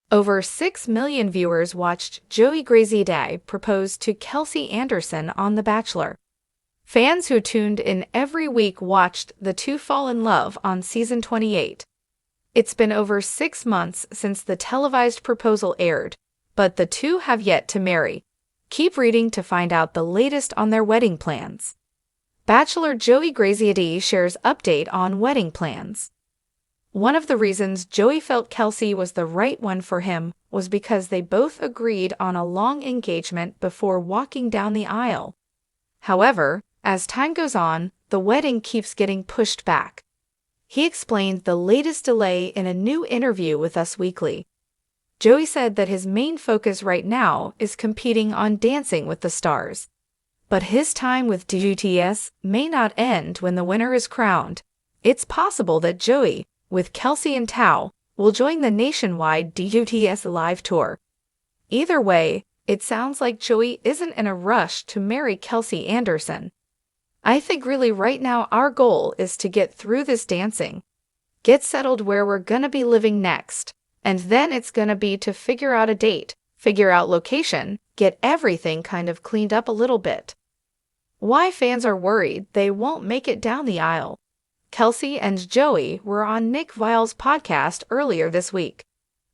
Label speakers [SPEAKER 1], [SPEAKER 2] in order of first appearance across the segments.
[SPEAKER 1] Over 6 million viewers watched Joey Graziadei propose to Kelsey Anderson on The Bachelor. Fans who tuned in every week watched the two fall in love on season 28. It's been over 6 months since the televised proposal aired, but the two have yet to marry. Keep reading to find out the latest on their wedding plans. Bachelor Joey Graziadei shares update on wedding plans. One of the reasons Joey felt Kelsey was the right one for him was because they both agreed on a long engagement before walking down the aisle. However, as time goes on, the wedding keeps getting pushed back. He explained the latest delay in a new interview with Us Weekly. Joey said that his main focus right now is competing on Dancing with the Stars. But his time with News.Is may not end when the winner is crowned. It's possible that Joey, with Kelsey and Tao, will join the nationwide News.Is live tour. Either way, it sounds like Joey isn't in a rush to marry Kelsey Anderson. I think really right now our goal is to get through this dancing, get settled where we're gonna be living next, and then it's gonna be to figure out a date, figure out location, get everything kind of cleaned up a little bit. Why fans are worried they won't make it down the aisle. Kelsey and Joey were on Nick Viall's podcast earlier this week.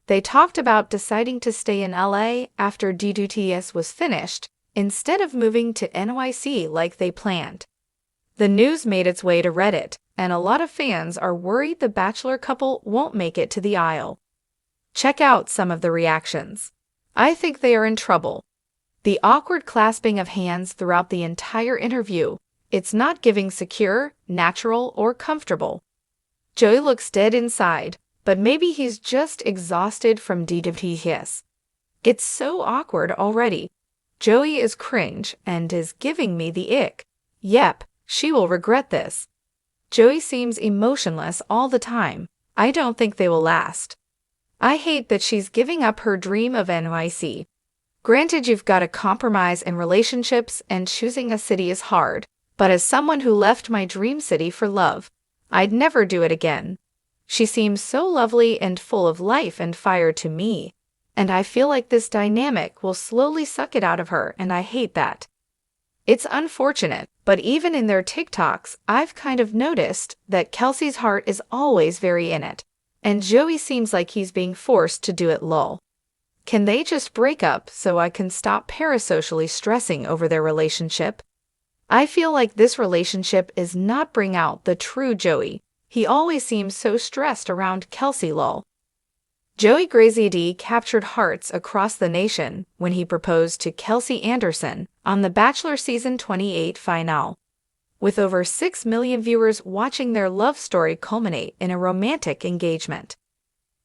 [SPEAKER 1] They talked about deciding to stay in LA after News.Is was finished, instead of moving to NYC like they planned. The news made its way to Reddit, and a lot of fans are worried the Bachelor couple won't make it to the aisle. Check out some of the reactions. I think they are in trouble. The awkward clasping of hands throughout the entire interview. It's not giving secure, natural, or comfortable. Joey looks dead inside, but maybe he's just exhausted from News.Is. It's so awkward already. Joey is cringe and is giving me the ick. Yep, she will regret this. Joey seems emotionless all the time. I don't think they will last. I hate that she's giving up her dream of NYC. Granted, you've got to compromise in relationships and choosing a city is hard. But as someone who left my dream city for love, I'd never do it again. She seems so lovely and full of life and fire to me, and I feel like this dynamic will slowly suck it out of her, and I hate that. It's unfortunate, but even in their TikToks, I've kind of noticed that Kelsey's heart is always very in it, and Joey seems like he's being forced to do it lol. Can they just break up so I can stop parasocially stressing over their relationship? I feel like this relationship is not bringing out the true Joey. He always seems so stressed around Kelsey lol. Joey Graziadei captured hearts across the nation when he proposed to Kelsey Anderson on The Bachelor Season 28 finale. With over 6 million viewers watching their love story culminate in a romantic engagement.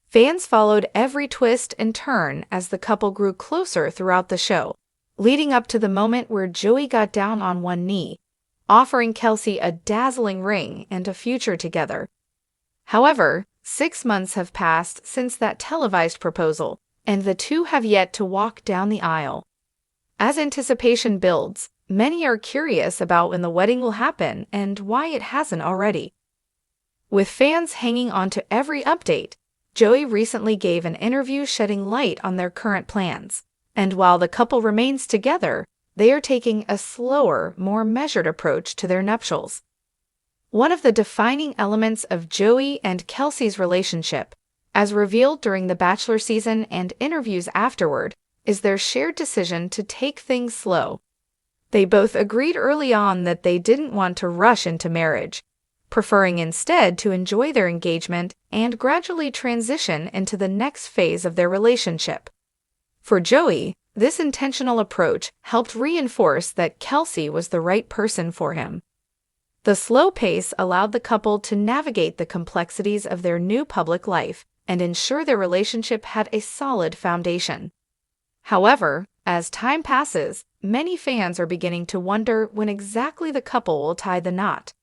[SPEAKER 1] Fans followed every twist and turn as the couple grew closer throughout the show, leading up to the moment where Joey got down on one knee, offering Kelsey a dazzling ring and a future together. However, 6 months have passed since that televised proposal, and the two have yet to walk down the aisle. As anticipation builds, many are curious about when the wedding will happen and why it hasn't already. With fans hanging on to every update, Joey recently gave an interview shedding light on their current plans. And while the couple remains together, they are taking a slower, more measured approach to their nuptials. One of the defining elements of Joey and Kelsey's relationship, as revealed during the Bachelor season and interviews afterward, is their shared decision to take things slow. They both agreed early on that they didn't want to rush into marriage, preferring instead to enjoy their engagement and gradually transition into the next phase of their relationship. For Joey, this intentional approach helped reinforce that Kelsey was the right person for him. The slow pace allowed the couple to navigate the complexities of their new public life and ensure their relationship had a solid foundation. However, as time passes, many fans are beginning to wonder when exactly the couple will tie the knot.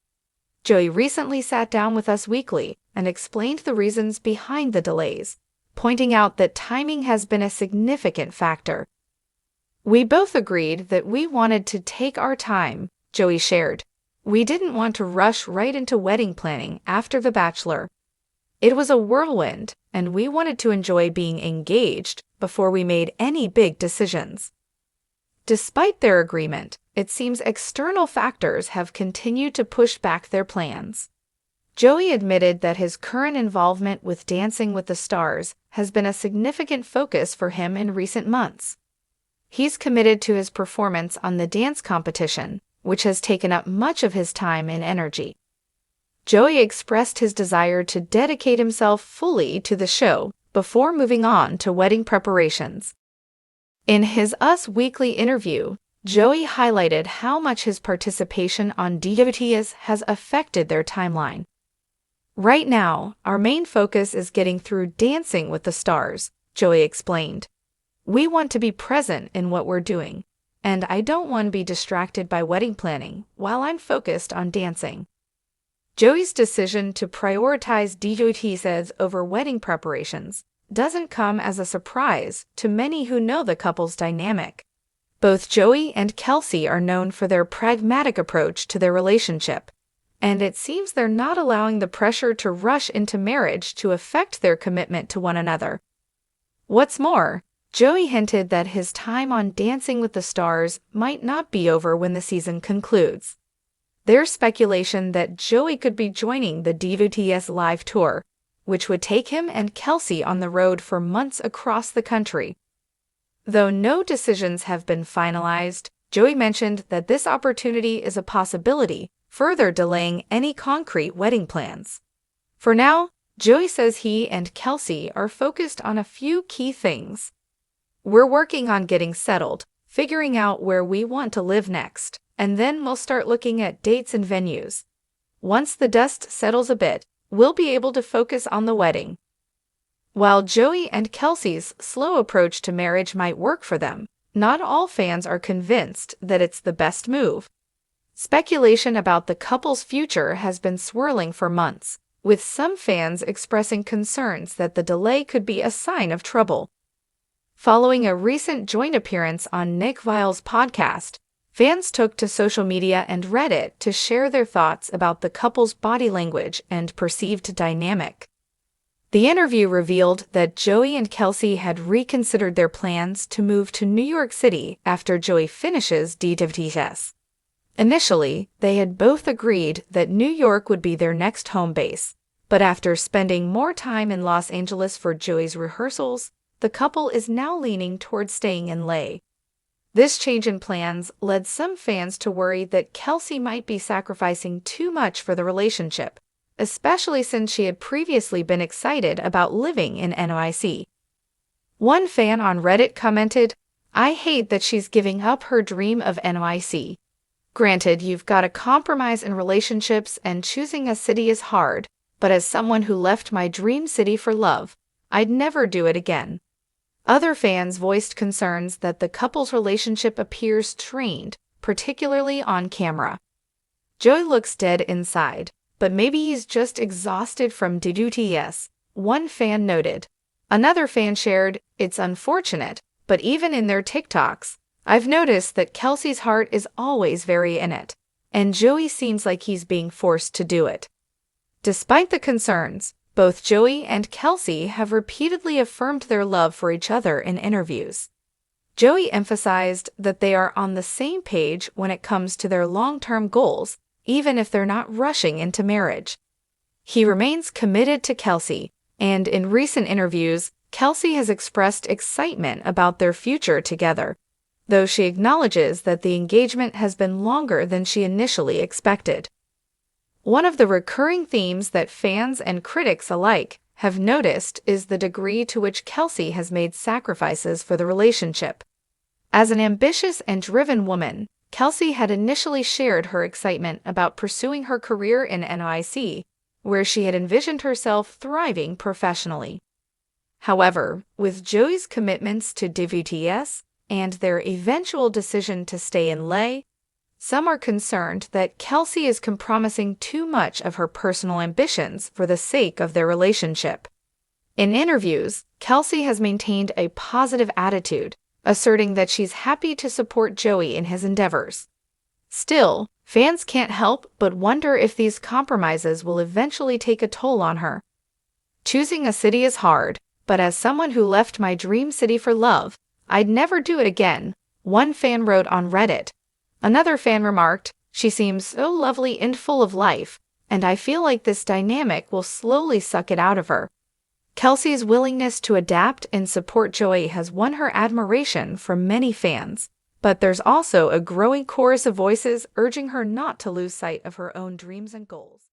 [SPEAKER 1] Joey recently sat down with Us Weekly and explained the reasons behind the delays, pointing out that timing has been a significant factor. We both agreed that we wanted to take our time, Joey shared. We didn't want to rush right into wedding planning after The Bachelor. It was a whirlwind, and we wanted to enjoy being engaged before we made any big decisions. Despite their agreement, it seems external factors have continued to push back their plans. Joey admitted that his current involvement with Dancing with the Stars has been a significant focus for him in recent months. He's committed to his performance on the dance competition, which has taken up much of his time and energy. Joey expressed his desire to dedicate himself fully to the show before moving on to wedding preparations. In his Us Weekly interview, Joey highlighted how much his participation on News.Is has affected their timeline. "Right now, our main focus is getting through Dancing with the Stars," Joey explained. "We want to be present in what we're doing, and I don't want to be distracted by wedding planning while I'm focused on dancing." Joey's decision to prioritize News.Is over wedding preparations doesn't come as a surprise to many who know the couple's dynamic. Both Joey and Kelsey are known for their pragmatic approach to their relationship, and it seems they're not allowing the pressure to rush into marriage to affect their commitment to one another. What's more, Joey hinted that his time on Dancing with the Stars might not be over when the season concludes. There's speculation that Joey could be joining the News.Is live tour, which would take him and Kelsey on the road for months across the country. Though no decisions have been finalized, Joey mentioned that this opportunity is a possibility, further delaying any concrete wedding plans. For now, Joey says he and Kelsey are focused on a few key things. "We're working on getting settled, figuring out where we want to live next, and then we'll start looking at dates and venues. Once the dust settles a bit, we'll be able to focus on the wedding." While Joey and Kelsey's slow approach to marriage might work for them, not all fans are convinced that it's the best move. Speculation about the couple's future has been swirling for months, with some fans expressing concerns that the delay could be a sign of trouble. Following a recent joint appearance on Nick Viall's podcast, fans took to social media and Reddit to share their thoughts about the couple's body language and perceived dynamic. The interview revealed that Joey and Kelsey had reconsidered their plans to move to New York City after Joey finishes News.Is. Initially, they had both agreed that New York would be their next home base, but after spending more time in Los Angeles for Joey's rehearsals, the couple is now leaning towards staying in LA. This change in plans led some fans to worry that Kelsey might be sacrificing too much for the relationship, especially since she had previously been excited about living in NYC. One fan on Reddit commented, "I hate that she's giving up her dream of NYC. Granted, you've got to compromise in relationships and choosing a city is hard, but as someone who left my dream city for love, I'd never do it again." Other fans voiced concerns that the couple's relationship appears strained, particularly on camera. "Joey looks dead inside, but maybe he's just exhausted from News.Is," one fan noted. Another fan shared, "It's unfortunate, but even in their TikToks, I've noticed that Kelsey's heart is always very in it, and Joey seems like he's being forced to do it." Despite the concerns, both Joey and Kelsey have repeatedly affirmed their love for each other in interviews. Joey emphasized that they are on the same page when it comes to their long-term goals, even if they're not rushing into marriage. He remains committed to Kelsey, and in recent interviews, Kelsey has expressed excitement about their future together, though she acknowledges that the engagement has been longer than she initially expected. One of the recurring themes that fans and critics alike have noticed is the degree to which Kelsey has made sacrifices for the relationship. As an ambitious and driven woman, Kelsey had initially shared her excitement about pursuing her career in NYC, where she had envisioned herself thriving professionally. However, with Joey's commitments to News.Is and their eventual decision to stay in LA, some are concerned that Kelsey is compromising too much of her personal ambitions for the sake of their relationship. In interviews, Kelsey has maintained a positive attitude, asserting that she's happy to support Joey in his endeavors. Still, fans can't help but wonder if these compromises will eventually take a toll on her. Choosing a city is hard, but as someone who left my dream city for love, I'd never do it again, one fan wrote on Reddit. Another fan remarked, "She seems so lovely and full of life, and I feel like this dynamic will slowly suck it out of her." Kelsey's willingness to adapt and support Joey has won her admiration from many fans, but there's also a growing chorus of voices urging her not to lose sight of her own dreams and goals.